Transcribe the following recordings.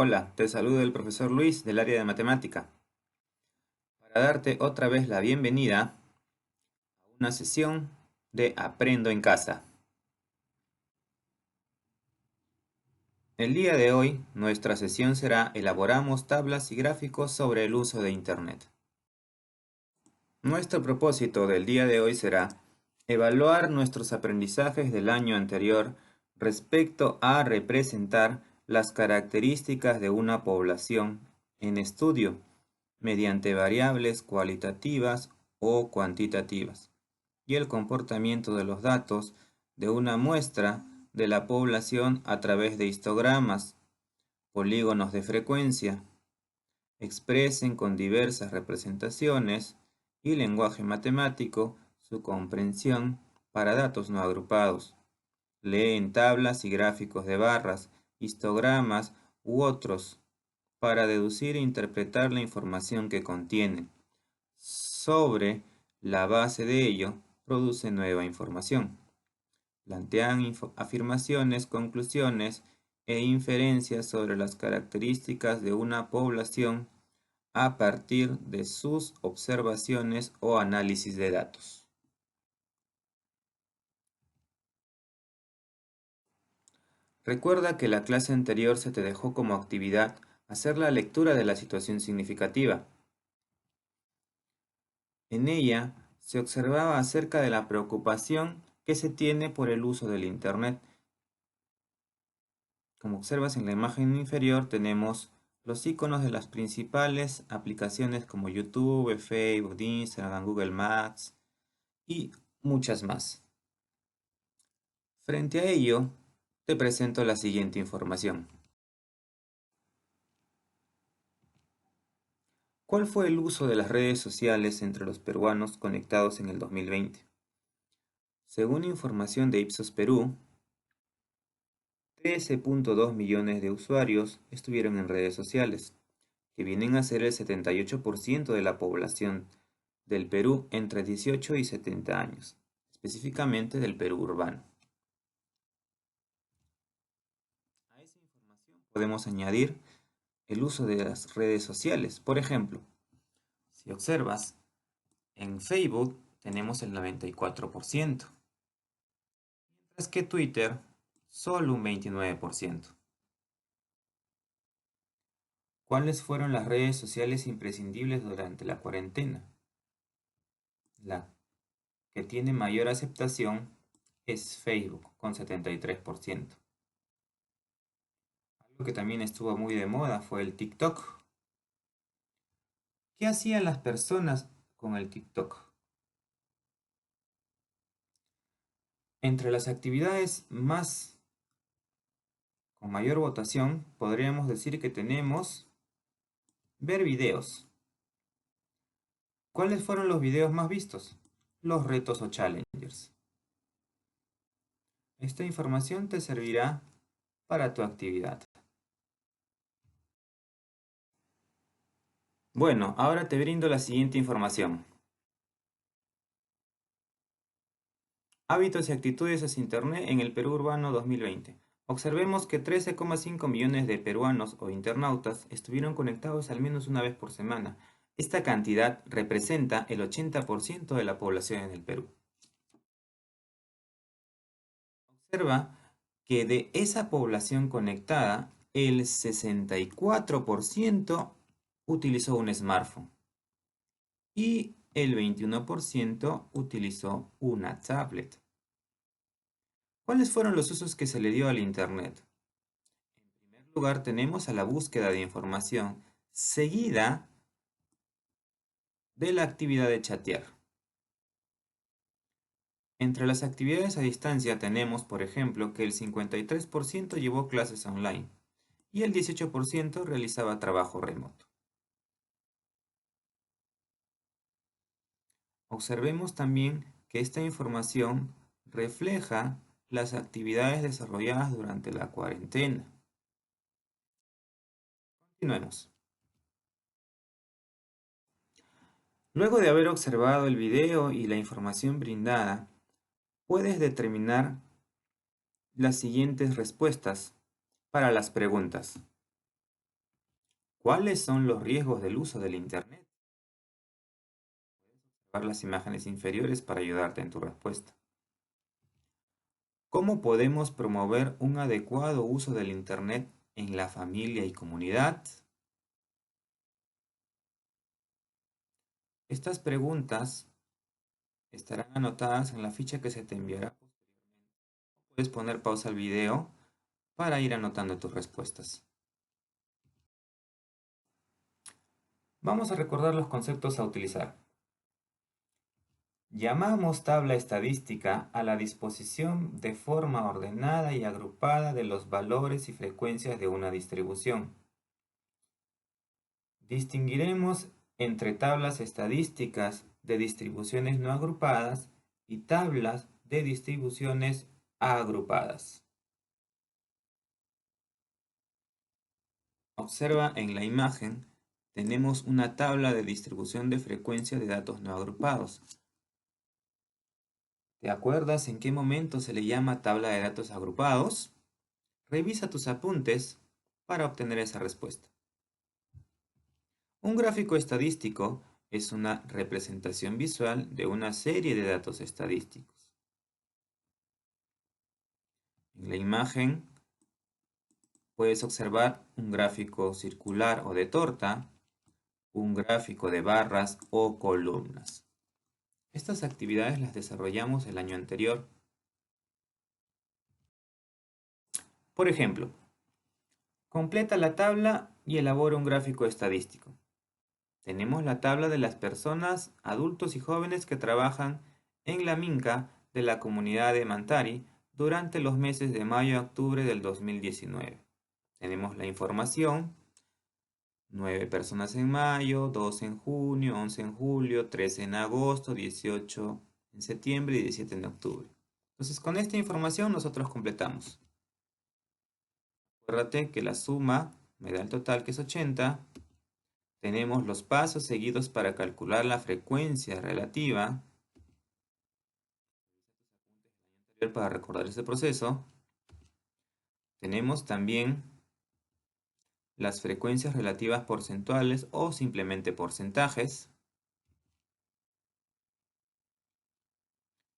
Hola, te saluda el profesor Luis del área de matemática para darte otra vez la bienvenida a una sesión de Aprendo en casa. El día de hoy, nuestra sesión será Elaboramos tablas y gráficos sobre el uso de Internet. Nuestro propósito del día de hoy será evaluar nuestros aprendizajes del año anterior respecto a representar las características de una población en estudio mediante variables cualitativas o cuantitativas y el comportamiento de los datos de una muestra de la población a través de histogramas, polígonos de frecuencia, expresen con diversas representaciones y lenguaje matemático su comprensión para datos no agrupados. Leen tablas y gráficos de barras, histogramas u otros para deducir e interpretar la información que contienen. Sobre la base de ello, produce nueva información. Plantean afirmaciones, conclusiones e inferencias sobre las características de una población a partir de sus observaciones o análisis de datos. Recuerda que la clase anterior se te dejó como actividad hacer la lectura de la situación significativa. En ella se observaba acerca de la preocupación que se tiene por el uso del Internet. Como observas en la imagen inferior tenemos los iconos de las principales aplicaciones como YouTube, Facebook, Instagram, Google Maps y muchas más. Frente a ello, te presento la siguiente información. ¿Cuál fue el uso de las redes sociales entre los peruanos conectados en el 2020? Según información de Ipsos Perú, 13.2 millones de usuarios estuvieron en redes sociales, que vienen a ser el 78% de la población del Perú entre 18 y 70 años, específicamente del Perú urbano. A esa información podemos añadir el uso de las redes sociales. Por ejemplo, si observas, en Facebook tenemos el 94%, mientras que Twitter solo un 29%. ¿Cuáles fueron las redes sociales imprescindibles durante la cuarentena? La que tiene mayor aceptación es Facebook, con 73%. Algo que también estuvo muy de moda fue el TikTok. ¿Qué hacían las personas con el TikTok? Entre las actividades con mayor votación, podríamos decir que tenemos ver videos. ¿Cuáles fueron los videos más vistos? Los retos o challengers. Esta información te servirá para tu actividad. Bueno, ahora te brindo la siguiente información. Hábitos y actitudes hacia Internet en el Perú urbano 2020. Observemos que 13,5 millones de peruanos o internautas estuvieron conectados al menos una vez por semana. Esta cantidad representa el 80% de la población en el Perú. Observa que de esa población conectada, el 64% utilizó un smartphone y el 21% utilizó una tablet. ¿Cuáles fueron los usos que se le dio al Internet? En primer lugar, tenemos a la búsqueda de información, seguida de la actividad de chatear. Entre las actividades a distancia tenemos, por ejemplo, que el 53% llevó clases online y el 18% realizaba trabajo remoto. Observemos también que esta información refleja las actividades desarrolladas durante la cuarentena. Continuemos. Luego de haber observado el video y la información brindada, puedes determinar las siguientes respuestas para las preguntas. ¿Cuáles son los riesgos del uso del Internet? Observar las imágenes inferiores para ayudarte en tu respuesta. ¿Cómo podemos promover un adecuado uso del Internet en la familia y comunidad? Estas preguntas estarán anotadas en la ficha que se te enviará posteriormente. Puedes poner pausa al video para ir anotando tus respuestas. Vamos a recordar los conceptos a utilizar. Llamamos tabla estadística a la disposición de forma ordenada y agrupada de los valores y frecuencias de una distribución. Distinguiremos entre tablas estadísticas de distribuciones no agrupadas y tablas de distribuciones agrupadas. Observa en la imagen, tenemos una tabla de distribución de frecuencia de datos no agrupados. ¿Te acuerdas en qué momento se le llama tabla de datos agrupados? Revisa tus apuntes para obtener esa respuesta. Un gráfico estadístico es una representación visual de una serie de datos estadísticos. En la imagen puedes observar un gráfico circular o de torta, un gráfico de barras o columnas. Estas actividades las desarrollamos el año anterior. Por ejemplo, completa la tabla y elabora un gráfico estadístico. Tenemos la tabla de las personas, adultos y jóvenes que trabajan en la Minca de la comunidad de Mantari durante los meses de mayo a octubre del 2019. Tenemos la información: 9 personas en mayo, 2 en junio, 11 en julio, 13 en agosto, 18 en septiembre y 17 en octubre. Entonces, con esta información nosotros completamos. Acuérdate que la suma me da el total, que es 80. Tenemos los pasos seguidos para calcular la frecuencia relativa. Para recordar este proceso. Tenemos también las frecuencias relativas porcentuales o simplemente porcentajes.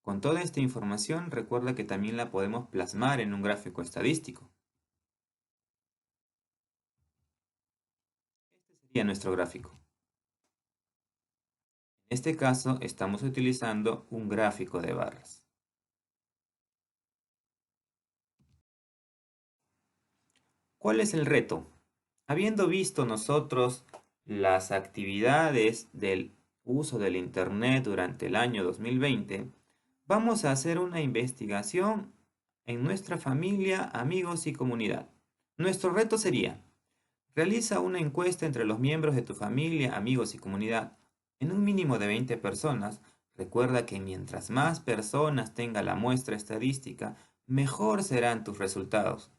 Con toda esta información, recuerda que también la podemos plasmar en un gráfico estadístico. Este sería nuestro gráfico. En este caso, estamos utilizando un gráfico de barras. ¿Cuál es el reto? Habiendo visto nosotros las actividades del uso del Internet durante el año 2020, vamos a hacer una investigación en nuestra familia, amigos y comunidad. Nuestro reto sería: realiza una encuesta entre los miembros de tu familia, amigos y comunidad. En un mínimo de 20 personas, recuerda que mientras más personas tenga la muestra estadística, mejor serán tus resultados.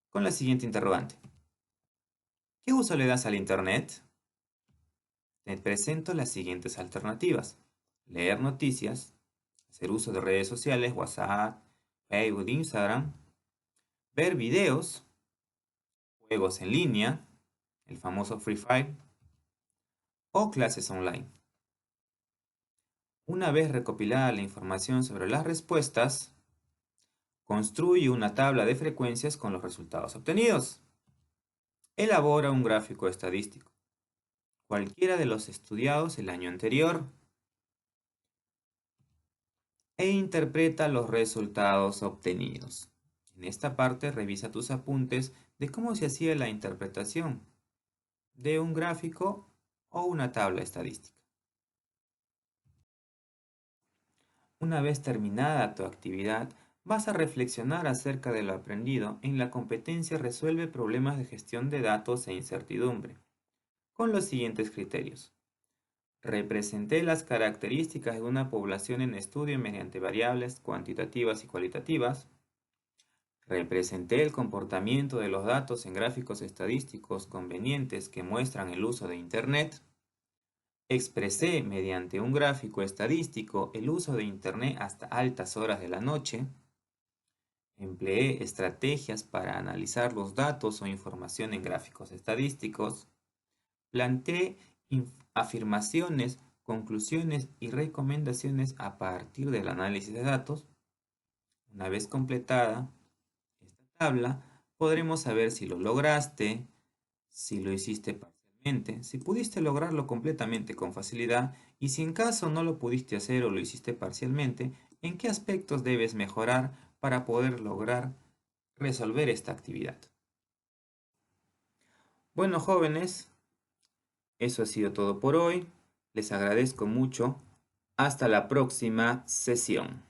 Con la siguiente interrogante: ¿qué uso le das al Internet? Te presento las siguientes alternativas: leer noticias, hacer uso de redes sociales, WhatsApp, Facebook, Instagram, ver videos, juegos en línea, el famoso Free Fire, o clases online. Una vez recopilada la información sobre las respuestas, construye una tabla de frecuencias con los resultados obtenidos. Elabora un gráfico estadístico, cualquiera de los estudiados el año anterior, e interpreta los resultados obtenidos. En esta parte revisa tus apuntes de cómo se hacía la interpretación de un gráfico o una tabla estadística. Una vez terminada tu actividad, vas a reflexionar acerca de lo aprendido en la competencia Resuelve problemas de gestión de datos e incertidumbre, con los siguientes criterios. Representé las características de una población en estudio mediante variables cuantitativas y cualitativas. Representé el comportamiento de los datos en gráficos estadísticos convenientes que muestran el uso de Internet. Expresé mediante un gráfico estadístico el uso de Internet hasta altas horas de la noche. Empleé estrategias para analizar los datos o información en gráficos estadísticos. Plantee afirmaciones, conclusiones y recomendaciones a partir del análisis de datos. Una vez completada esta tabla, podremos saber si lo lograste, si lo hiciste parcialmente, si pudiste lograrlo completamente con facilidad y si en caso no lo pudiste hacer o lo hiciste parcialmente, en qué aspectos debes mejorar para poder lograr resolver esta actividad. Bueno, jóvenes, eso ha sido todo por hoy. Les agradezco mucho. Hasta la próxima sesión.